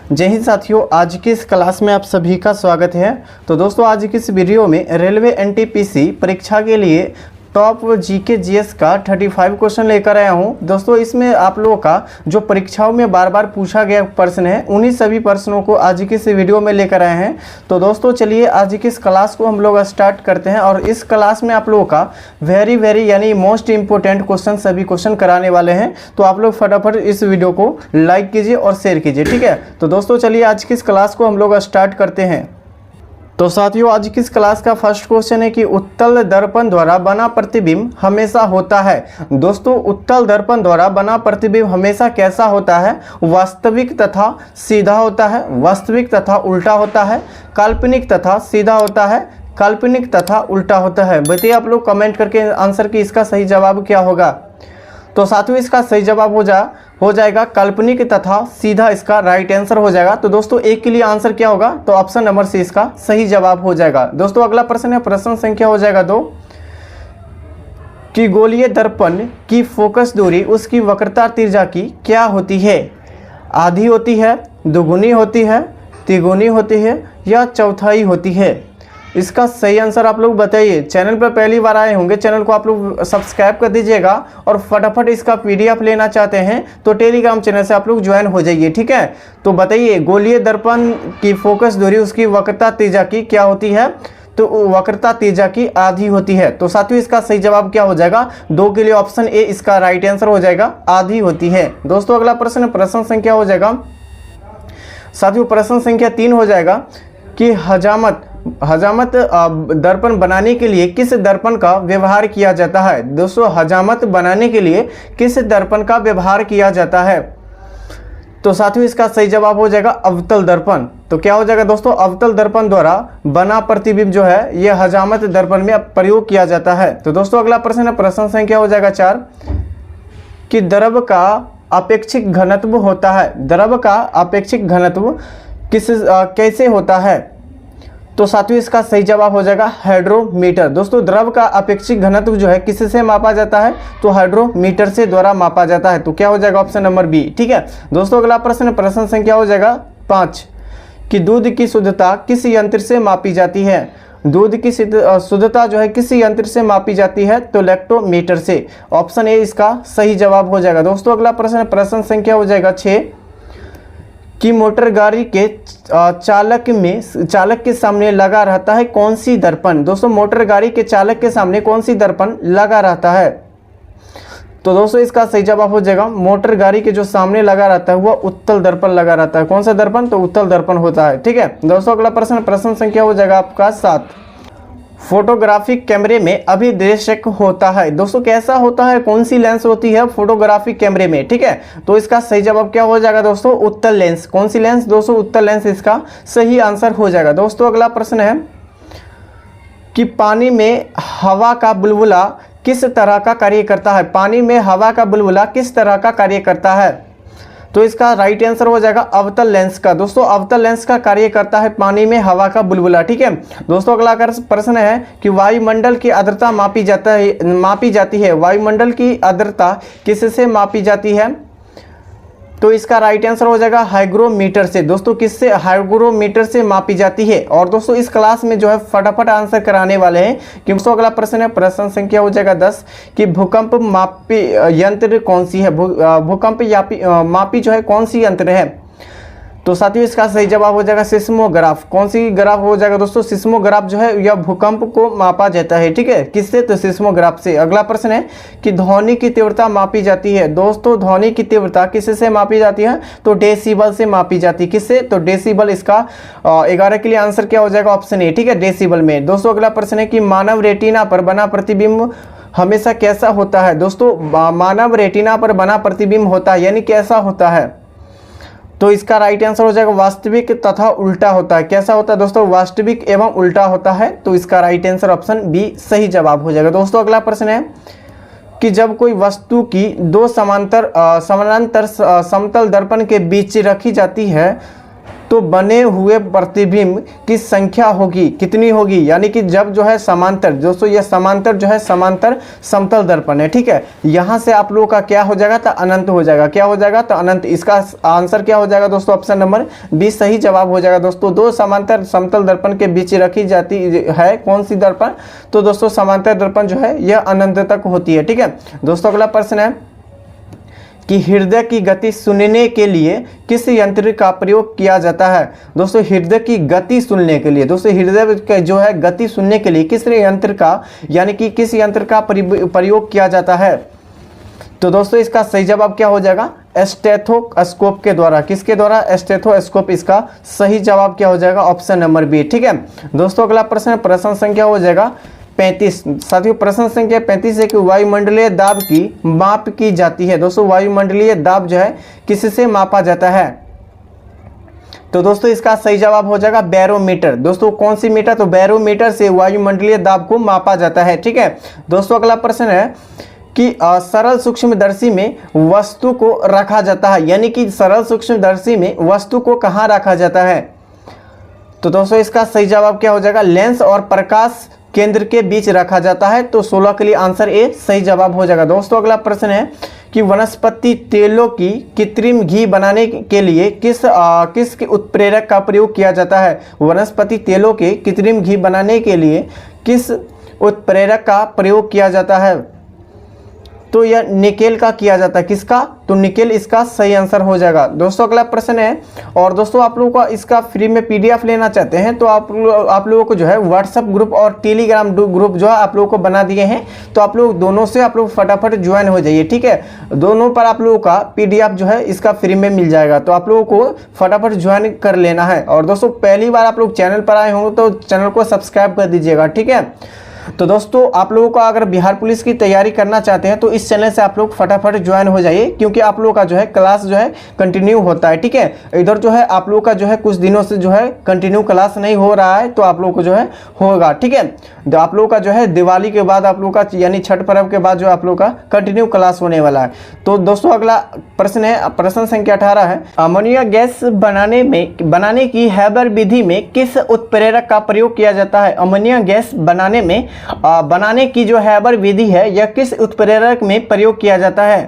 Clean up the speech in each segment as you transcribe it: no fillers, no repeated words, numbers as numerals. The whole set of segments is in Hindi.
जय हिंद साथियों, आज की इस क्लास में आप सभी का स्वागत है। तो दोस्तों, आज की इस वीडियो में रेलवे एनटीपीसी परीक्षा के लिए टॉप जीके जीएस का 35 क्वेश्चन लेकर आया हूं। दोस्तों, इसमें आप लोगों का जो परीक्षाओं में बार बार पूछा गया प्रश्न है, उन्हीं सभी प्रश्नों को आज की इस वीडियो में लेकर आए हैं। तो दोस्तों, चलिए आज की इस क्लास को हम लोग स्टार्ट करते हैं। और इस क्लास में आप लोगों का वेरी यानी मोस्ट इंपॉर्टेंट क्वेश्चन सभी क्वेश्चन कराने वाले हैं। तो आप लोग फटाफट इस वीडियो को लाइक कीजिए और शेयर कीजिए, ठीक है। तो दोस्तों, चलिए आज की इस क्लास को हम लोग स्टार्ट करते हैं। तो साथियों, आज की इस क्लास का फर्स्ट क्वेश्चन है कि उत्तल दर्पण द्वारा बना प्रतिबिंब हमेशा होता है। दोस्तों, उत्तल दर्पण द्वारा बना प्रतिबिंब हमेशा कैसा होता है? वास्तविक तथा सीधा होता है, वास्तविक तथा उल्टा होता है, काल्पनिक तथा सीधा होता है, काल्पनिक तथा उल्टा होता है। बताइए आप लोग कमेंट करके आंसर की इसका सही जवाब क्या होगा। तो साथियों, इसका सही जवाब हो जाएगा काल्पनिक तथा सीधा, इसका राइट आंसर हो जाएगा। तो दोस्तों, एक के लिए आंसर क्या होगा? तो ऑप्शन नंबर सी इसका सही जवाब हो जाएगा। दोस्तों, अगला प्रश्न है, प्रश्न संख्या हो जाएगा 2 कि गोलीय दर्पण की फोकस दूरी उसकी वक्रता तिर्य्या की क्या होती है? आधी होती है, दुगुनी होती है, तिगुनी होती है या चौथाई होती है? इसका सही आंसर आप लोग बताइए। चैनल पर पहली बार आए होंगे, चैनल को आप लोग सब्सक्राइब कर दीजिएगा और फटाफट इसका पीडीएफ लेना चाहते हैं तो टेलीग्राम चैनल से आप लोग ज्वाइन हो जाइए, ठीक है। तो बताइए, गोलीय दर्पण की फोकस दूरी उसकी वक्रता तिर्य्या की क्या होती है? तो वक्रता तिर्य्या की आधी होती है। तो साथियों, इसका सही जवाब क्या हो जाएगा? 2 के लिए ऑप्शन ए इसका राइट आंसर हो जाएगा, आधी होती है। दोस्तों, अगला प्रश्न प्रश्न संख्या हो जाएगा साथियों, प्रश्न संख्या 3 हो जाएगा कि हजामत दर्पण बनाने के लिए किस दर्पण का व्यवहार किया जाता है? दोस्तों, हजामत बनाने के लिए किस दर्पण का व्यवहार किया जाता है? तो साथियों, इसका सही जवाब हो जाएगा अवतल दर्पण। तो क्या हो जाएगा दोस्तों? अवतल दर्पण द्वारा बना प्रतिबिंब जो है यह हजामत दर्पण में प्रयोग किया जाता है। तो दोस्तों, अगला प्रश्न है, प्रश्न संख्या हो जाएगा 4 कि द्रव का अपेक्षिक घनत्व होता है। द्रव का अपेक्षिक घनत्व कैसे होता है? तो साथियों, इसका सही जवाब हो जाएगा हाइड्रोमीटर। दोस्तों, द्रव का अपेक्षिक घनत्व जो है किससे मापा जाता है? तो हाइड्रोमीटर से द्वारा मापा जाता है। तो क्या हो जाएगा? ऑप्शन नंबर बी, ठीक है। दोस्तों, अगला प्रश्न प्रश्न संख्या हो जाएगा 5 कि दूध की शुद्धता किस यंत्र से मापी जाती है? दूध की शुद्धता जो है किस यंत्र से मापी जाती है? तो लैक्टोमीटर से। ऑप्शन ए इसका सही जवाब हो जाएगा। दोस्तों, अगला प्रश्न प्रश्न संख्या हो जाएगा 6 कि मोटर गाड़ी के चालक के सामने लगा रहता है कौन सी दर्पण? दोस्तों, मोटर गाड़ी के चालक के सामने कौन सी दर्पण लगा रहता है? तो दोस्तों, इसका सही जवाब हो जाएगा मोटर गाड़ी के जो सामने लगा रहता है वह उत्तल दर्पण लगा रहता है। कौन सा दर्पण? तो उत्तल दर्पण होता है, ठीक है। दोस्तों, अगला प्रश्न प्रश्न संख्या हो जाएगा आपका 7 फोटोग्राफिक कैमरे में अभिदेशक होता है। दोस्तों, कैसा होता है? कौन सी लेंस होती है फोटोग्राफिक कैमरे में, ठीक है। तो इसका सही जवाब क्या हो जाएगा दोस्तों? उत्तल लेंस। कौन सी लेंस? दोस्तों, उत्तल लेंस इसका सही आंसर हो जाएगा। दोस्तों, अगला प्रश्न है कि पानी में हवा का बुलबुला किस तरह का कार्य करता है? पानी में हवा का बुलबुला किस तरह का कार्य करता है? तो इसका राइट आंसर हो जाएगा अवतल लेंस का। दोस्तों, अवतल लेंस का कार्य करता है पानी में हवा का बुलबुला, ठीक है। दोस्तों, अगला प्रश्न है कि वायुमंडल की आर्द्रता मापी जाती है। वायुमंडल की आर्द्रता किससे मापी जाती है? तो इसका राइट आंसर हो जाएगा हाइग्रोमीटर से। दोस्तों, किससे? हाइग्रोमीटर से मापी जाती है। और दोस्तों, इस क्लास में जो है फटाफट आंसर कराने वाले हैं कि दोस्तों, अगला प्रश्न है प्रश्न संख्या हो जाएगा 10 कि भूकंप मापी यंत्र कौन सी है? भूकंप मापी जो है कौन सी यंत्र है? तो साथियों, इसका सही जवाब हो जाएगा सिस्मोग्राफ। कौन सी ग्राफ हो जाएगा दोस्तों? सिस्मोग्राफ जो है यह भूकंप को मापा जाता है, ठीक है। किससे? तो सिस्मोग्राफ से। अगला प्रश्न है कि ध्वनि की तीव्रता मापी जाती है। दोस्तों, ध्वनि की तीव्रता किससे मापी जाती है? तो डेसिबल से मापी जाती है। किससे? तो डेसिबल। इसका 11 के लिए आंसर क्या हो जाएगा? ऑप्शन ए, ठीक है, डेसिबल में। दोस्तों, अगला प्रश्न है कि मानव रेटिना पर बना प्रतिबिंब हमेशा कैसा होता है? दोस्तों, मानव रेटिना पर बना प्रतिबिंब होता है यानी कैसा होता है? तो इसका राइट आंसर हो जाएगा वास्तविक तथा उल्टा होता है। कैसा होता है दोस्तों? वास्तविक एवं उल्टा होता है। तो इसका राइट आंसर ऑप्शन बी सही जवाब हो जाएगा। दोस्तों, अगला प्रश्न है कि जब कोई वस्तु की 2 समानांतर समतल दर्पण के बीच रखी जाती है तो बने हुए प्रतिबिंब की संख्या होगी कितनी होगी, यानी कि जब जो है समांतर, दोस्तों ये समांतर जो है समांतर समतल दर्पण है, ठीक है। यहाँ से आप लोगों का क्या हो जाएगा तो अनंत हो जाएगा, क्या हो जाएगा तो अनंत। इसका आंसर क्या हो जाएगा दोस्तों, ऑप्शन नंबर 20 सही जवाब हो जाएगा दोस्तों। दो समांतर समतल दर्पण के बीच रखी जाती है कौन सी दर्पण, तो दोस्तों समांतर दर्पण जो है यह अनंत तक होती है, ठीक है। दोस्तों अगला प्रश्न है कि हृदय की गति सुनने के लिए किस यंत्र का प्रयोग किया जाता है। दोस्तों हृदय की गति सुनने के लिए, दोस्तों हृदय का जो है गति सुनने के लिए किस यंत्र का, यानी कि किस यंत्र का प्रयोग किया जाता है, तो दोस्तों इसका सही जवाब क्या हो जाएगा, स्टेथोस्कोप के द्वारा। किसके द्वारा, स्टेथोस्कोप इसका सही जवाब क्या हो जाएगा, ऑप्शन नंबर बी, ठीक है। दोस्तों अगला प्रश्न, प्रश्न संख्या हो जाएगा 35। साथियों प्रश्न संख्या 35 है कि वायुमंडलीय दाब की माप की जाती है। दोस्तों वायुमंडलीय दाब जो है किससे मापा जाता है, तो दोस्तों इसका सही जवाब हो जाएगा बैरोमीटर। दोस्तों कौन सी मीटर, तो बैरोमीटर से वायुमंडलीय दाब को मापा जाता है, ठीक है। दोस्तों अगला प्रश्न है कि सरल सूक्ष्मदर्शी में वस्तु को रखा जाता है, यानी कि सरल सूक्ष्मदर्शी में वस्तु को कहाँ रखा जाता है, तो दोस्तों इसका सही जवाब क्या हो जाएगा, लेंस और प्रकाश केंद्र के बीच रखा जाता है। तो 16 के लिए आंसर ए सही जवाब हो जाएगा। दोस्तों अगला प्रश्न है कि वनस्पति तेलों की कृत्रिम घी बनाने के लिए किस उत्प्रेरक का प्रयोग किया जाता है। वनस्पति तेलों के कृत्रिम घी बनाने के लिए किस उत्प्रेरक का प्रयोग किया जाता है, तो यह निकेल का किया जाता है। किसका, तो निकेल इसका सही आंसर हो जाएगा। दोस्तों अगला प्रश्न है, और दोस्तों आप लोगों को इसका फ्री में पीडीएफ लेना चाहते हैं तो आप लोगों को जो है व्हाट्सएप ग्रुप और टेलीग्राम ग्रुप जो है आप लोगों को बना दिए हैं, तो आप लोग दोनों से आप लोग फटाफट ज्वाइन हो जाइए, ठीक है। दोनों पर आप लोगों का पीडीएफ जो है इसका फ्री में मिल जाएगा, तो आप लोगों को फटाफट ज्वाइन कर लेना है। और दोस्तों पहली बार आप लोग चैनल पर आए होंगे तो चैनल को सब्सक्राइब कर दीजिएगा, ठीक है। तो दोस्तों आप लोगों को अगर बिहार पुलिस की तैयारी करना चाहते हैं तो इस चैनल से आप लोग फटाफट ज्वाइन हो जाइए, क्योंकि आप लोगों का जो है क्लास जो है कंटिन्यू होता है, ठीक है। इधर जो है आप लोगों का जो है कुछ दिनों से जो है कंटिन्यू क्लास नहीं हो रहा है, तो आप लोगों को जो है होगा, ठीक है। तो आप लोगों का जो है दिवाली के बाद आप लोगों का यानी छठ पर्व के बाद जो आप लोगों का कंटिन्यू क्लास होने वाला है। तो दोस्तों अगला प्रश्न है, प्रश्न संख्या 18 है, अमोनिया गैस बनाने की हैबर विधि में किस उत्प्रेरक का प्रयोग किया जाता है। अमोनिया गैस बनाने की जो हैबर विधि है यह किस उत्प्रेरक में प्रयोग किया जाता है,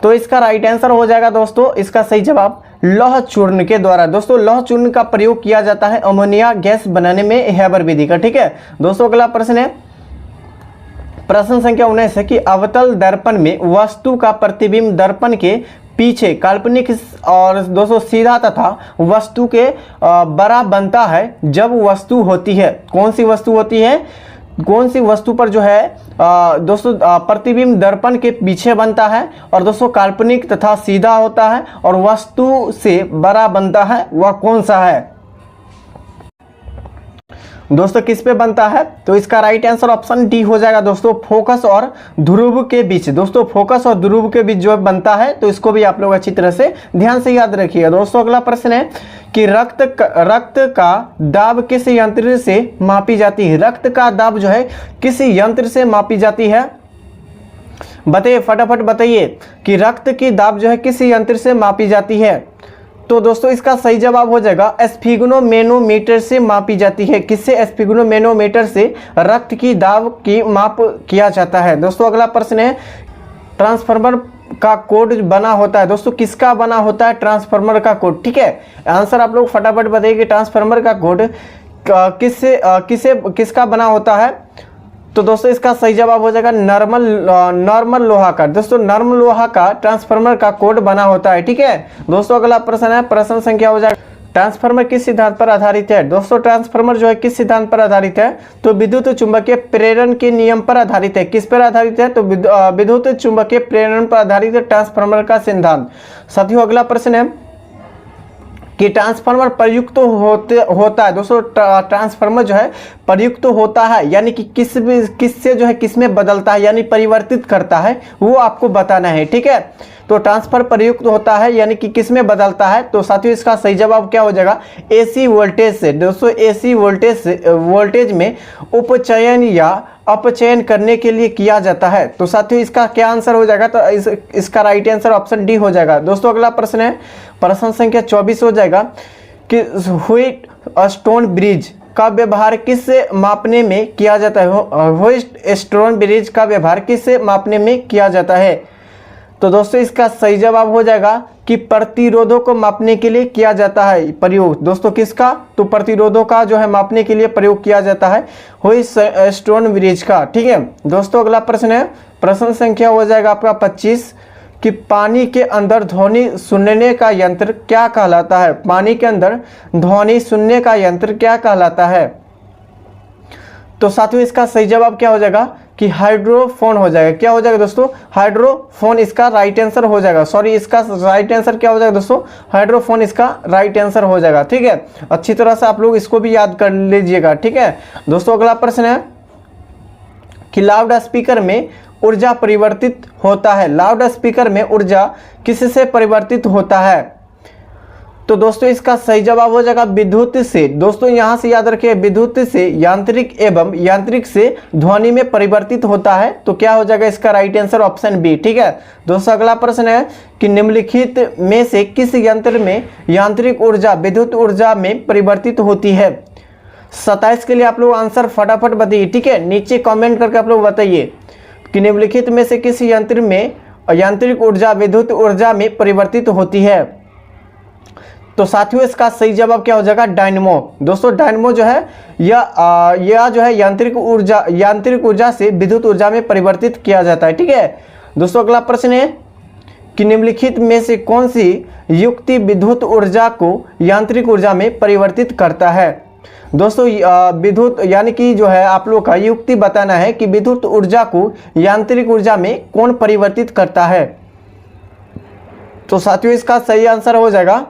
तो इसका राइट आंसर हो जाएगा दोस्तों, इसका सही जवाब लौह चूर्ण के द्वारा। दोस्तों लौह चूर्ण का प्रयोग किया जाता है अमोनिया गैस बनाने में हैबर विधि का, ठीक है। दोस्तों अगला प्रश्न है, प्रश्न संख्या 19 है कि अवतल दर्पण में वस्तु का प्रतिबिंब दर्पण के पीछे काल्पनिक और दोस्तों सीधा तथा वस्तु के बड़ा बनता है जब वस्तु होती है। कौन सी वस्तु होती है, कौन सी वस्तु पर जो है दोस्तों प्रतिबिंब दर्पण के पीछे बनता है, और दोस्तों काल्पनिक तथा सीधा होता है और वस्तु से बड़ा बनता है, वह कौन सा है दोस्तों, किस पे बनता है, तो इसका राइट आंसर ऑप्शन डी हो जाएगा दोस्तों, फोकस और ध्रुव के बीच। दोस्तों फोकस और ध्रुव के बीच जो बनता है, तो इसको भी आप लोग अच्छी तरह से ध्यान से याद रखिएगा। दोस्तों अगला प्रश्न है कि रक्त का दाब किस यंत्र से मापी जाती है। रक्त का दाब जो है किस यंत्र से मापी जाती है, बताइए फटाफट बताइए कि रक्त की दाब जो है किस यंत्र से मापी जाती है, तो दोस्तों इसका सही जवाब हो जाएगा स्फिग्नोमेनोमीटर से मापी जाती है। किससे, स्फिग्नोमेनोमीटर से रक्त की दाब की माप किया जाता है। दोस्तों अगला प्रश्न है, ट्रांसफार्मर का कोड बना होता है। दोस्तों किसका बना होता है, ट्रांसफार्मर का कोड, ठीक है। आंसर आप लोग फटाफट बताइए कि ट्रांसफार्मर का कोड किसका बना होता है, तो दोस्तों इसका सही जवाब हो जाएगा नॉर्मल लोहा का। दोस्तों नर्म लोहा का ट्रांसफार्मर का कोड बना होता है, ठीक है। दोस्तों अगला प्रश्न है, प्रश्न संख्या हो जाएगा, ट्रांसफार्मर किस सिद्धांत पर आधारित है। दोस्तों ट्रांसफार्मर जो है किस सिद्धांत पर आधारित है, तो विद्युत चुंबकीय प्रेरण के नियम पर आधारित है। किस पर आधारित है, तो विद्युत चुंबकीय प्रेरण पर आधारित है ट्रांसफार्मर का सिद्धांत। साथियों अगला प्रश्न है कि ट्रांसफार्मर प्रयुक्त होता है। दोस्तों ट्रांसफार्मर जो है प्रयुक्त होता है, यानी कि किससे जो है किसमें बदलता है, यानी परिवर्तित करता है, वो आपको बताना है, ठीक है। तो ट्रांसफर प्रयुक्त होता है यानी कि किसमें बदलता है, तो साथियों इसका सही जवाब क्या हो जाएगा, एसी वोल्टेज से। दोस्तों एसी वोल्टेज में उपचयन या अपचयन करने के लिए किया जाता है। तो साथियों इसका क्या आंसर हो जाएगा, तो इसका राइट आंसर ऑप्शन डी हो जाएगा। दोस्तों अगला प्रश्न है, प्रश्न संख्या 24 हो जाएगा कि व्हीट स्टोन ब्रिज का व्यवहार किससे मापने में किया जाता है? व्हीट स्टोन ब्रिज का व्यवहार किससे मापने में किया जाता है? तो दोस्तों इसका सही जवाब हो जाएगा कि प्रतिरोधों को मापने के लिए किया जाता है प्रयोग। दोस्तों किसका? तो प्रतिरोधों का जो है मापने के लिए प्रयोग किया जाता है व्हीट स्टोन ब्रिज का। ठीक है दोस्तों, अगला प्रश्न है, प्रश्न संख्या हो जाएगा आपका 25 कि पानी के अंदर ध्वनि सुनने का यंत्र क्या कहलाता है? पानी के अंदर ध्वनि सुनने का यंत्र क्या कहलाता है? तो साथियों इसका सही जवाब क्या हो जाएगा कि हाइड्रोफोन हो जाएगा। क्या हो जाएगा दोस्तों? हाइड्रोफोन इसका राइट आंसर हो जाएगा। सॉरी, इसका राइट आंसर क्या हो जाएगा दोस्तों? हाइड्रोफोन इसका राइट आंसर हो जाएगा। ठीक है, अच्छी तरह से आप लोग इसको भी याद कर लीजिएगा। ठीक है दोस्तों, अगला प्रश्न है कि लाउड स्पीकर में ऊर्जा परिवर्तित होता है। लाउड स्पीकर में ऊर्जा किससे परिवर्तित होता है? तो दोस्तों इसका सही जवाब हो जाएगा विद्युत से। दोस्तों यहां से याद रखिए, विद्युत से यांत्रिक एवं यांत्रिक से ध्वनि में परिवर्तित होता है। तो क्या हो जाएगा इसका राइट आंसर? Option B. ठीक है दोस्तों, अगला प्रश्न है कि निम्नलिखित में से किस यंत्र में यांत्रिक ऊर्जा विद्युत ऊर्जा में परिवर्तित होती है? 27 के लिए आप लोग आंसर फटाफट बताइए। ठीक है, नीचे कॉमेंट करके आप लोग बताइए कि निम्नलिखित में से किस यंत्र में यांत्रिक ऊर्जा विद्युत ऊर्जा में परिवर्तित होती है? तो साथियों इसका सही जवाब क्या हो जाएगा? डायनेमो। दोस्तों डायनेमो जो है यह जो है यांत्रिक ऊर्जा से विद्युत ऊर्जा में परिवर्तित किया जाता है। ठीक है दोस्तों, अगला प्रश्न है कि निम्नलिखित में से कौन सी युक्ति विद्युत ऊर्जा को यांत्रिक ऊर्जा में परिवर्तित करता है? दोस्तों विद्युत यानी कि जो है आप लोग का युक्ति बताना है कि विद्युत ऊर्जा को यांत्रिक ऊर्जा में कौन परिवर्तित करता है। तो साथियों इसका सही आंसर हो जाएगा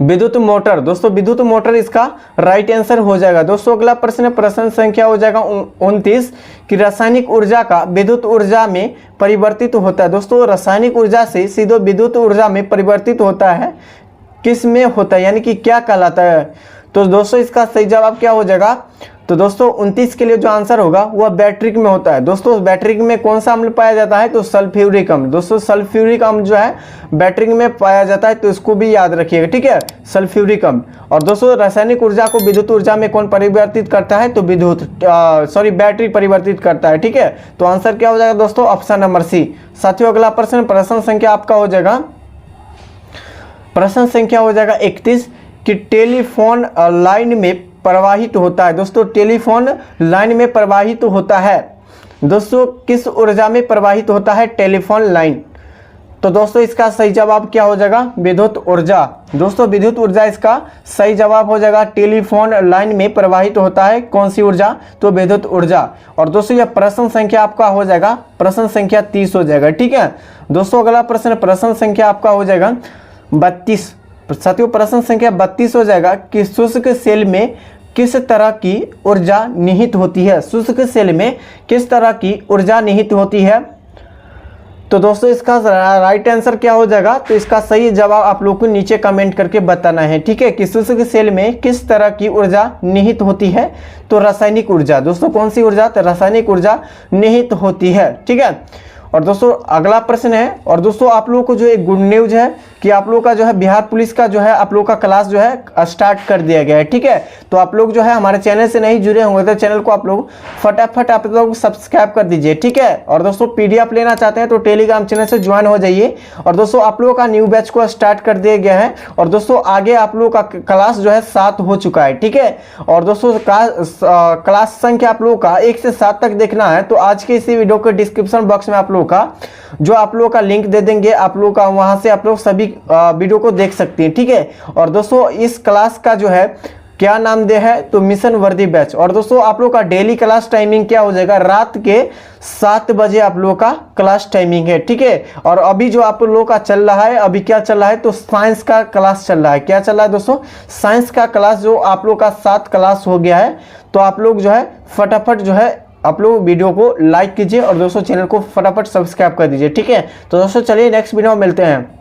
विद्युत मोटर। दोस्तों विद्युत मोटर इसका राइट आंसर हो जाएगा। दोस्तों अगला प्रश्न, प्रश्न संख्या हो जाएगा 29 कि रासायनिक ऊर्जा का विद्युत ऊर्जा में परिवर्तित होता है। दोस्तों रासायनिक ऊर्जा से सीधे विद्युत ऊर्जा में परिवर्तित होता है, किस में होता है यानी कि क्या कहलाता है? तो दोस्तों इसका सही जवाब क्या हो जाएगा? तो दोस्तों 29 के लिए जो आंसर होगा वह बैटरिक में होता है। दोस्तों बैटरिक में कौन सा अम्ल पाया जाता है? तो सल्फ्यूरिक अम्ल। दोस्तों सल्फ्यूरिक अम्ल जो है बैटरिक में पाया जाता है, तो इसको भी याद रखिएगा। ठीक है, सल्फ्यूरिक अम्ल। और दोस्तों रासायनिक ऊर्जा को विद्युत ऊर्जा में कौन परिवर्तित करता है? तो बैटरी परिवर्तित करता है। ठीक है, तो आंसर क्या हो जाएगा दोस्तों? Option number C. साथियों अगला प्रश्न, प्रश्न संख्या आपका हो जाएगा, प्रश्न संख्या हो जाएगा 31 कि टेलीफोन लाइन में प्रवाहित होता है। दोस्तों टेलीफोन लाइन में प्रवाहित होता है, दोस्तों किस ऊर्जा में प्रवाहित होता है टेलीफोन लाइन? तो दोस्तों इसका सही जवाब क्या हो जाएगा? विद्युत ऊर्जा। दोस्तों विद्युत ऊर्जा इसका सही जवाब हो जाएगा। टेलीफोन लाइन में प्रवाहित होता है कौन सी ऊर्जा? तो विद्युत ऊर्जा। और दोस्तों यह प्रश्न संख्या आपका हो जाएगा प्रश्न संख्या 30 हो जाएगा। ठीक है दोस्तों, अगला प्रश्न, प्रश्न संख्या आपका हो जाएगा 32। साथियों प्रश्न संख्या 32 हो जाएगा कि शुष्क सेल में किस तरह की ऊर्जा निहित होती है? शुष्क सेल में किस तरह की ऊर्जा निहित होती है? तो दोस्तों इसका राइट आंसर क्या हो जाएगा? तो इसका सही जवाब आप लोग को नीचे कमेंट करके बताना है। ठीक है, कि शुष्क सेल में किस तरह की ऊर्जा निहित होती है? तो रासायनिक ऊर्जा। दोस्तों कौन सी ऊर्जा? तो रासायनिक ऊर्जा निहित होती है। ठीक है, और दोस्तों अगला प्रश्न है, और दोस्तों आप लोगों को जो एक गुड न्यूज है कि आप लोगों का जो है बिहार पुलिस का जो है आप लोगों का क्लास जो है स्टार्ट कर दिया गया है। ठीक है, तो आप लोग जो है हमारे चैनल से नहीं जुड़े होंगे तो चैनल को आप लोग फटाफट आप लोग सब्सक्राइब कर दीजिए। ठीक है, और दोस्तों पीडीएफ लेना चाहते हैं तो टेलीग्राम चैनल से ज्वाइन हो जाइए। और दोस्तों आप लोगों का न्यू बैच को स्टार्ट कर दिया गया है, और दोस्तों आगे आप लोगों का क्लास जो है 7 हो चुका है। ठीक है, और दोस्तों क्लास संख्या आप लोगों का 1 से 7 तक देखना है तो आज के इसी वीडियो के डिस्क्रिप्शन बॉक्स में आप लोगों का जो आप लोगों का लिंक दे देंगे, आप लोगों का वहां से आप लोग सभी वीडियो को देख सकते हैं। ठीक है, और दोस्तों इस क्लास का जो है क्या नाम दे है? तो मिशन वर्दी बैच। और दोस्तों आप लोग का डेली क्लास टाइमिंग क्या हो जाएगा? रात के 7 बजे आप लोगों का क्लास टाइमिंग है। ठीक है, और अभी जो आप लोगों का चल रहा है, अभी क्या चल रहा है? तो साइंस का क्लास चल रहा है। क्या चल रहा है दोस्तों? साइंस का क्लास जो आप लोग का 7 क्लास हो गया है। तो आप लोग जो है फटाफट जो है आप लोग वीडियो को लाइक कीजिए और दोस्तों चैनल को फटाफट सब्सक्राइब कर दीजिए। ठीक है, तो दोस्तों चलिए नेक्स्ट वीडियो में मिलते हैं।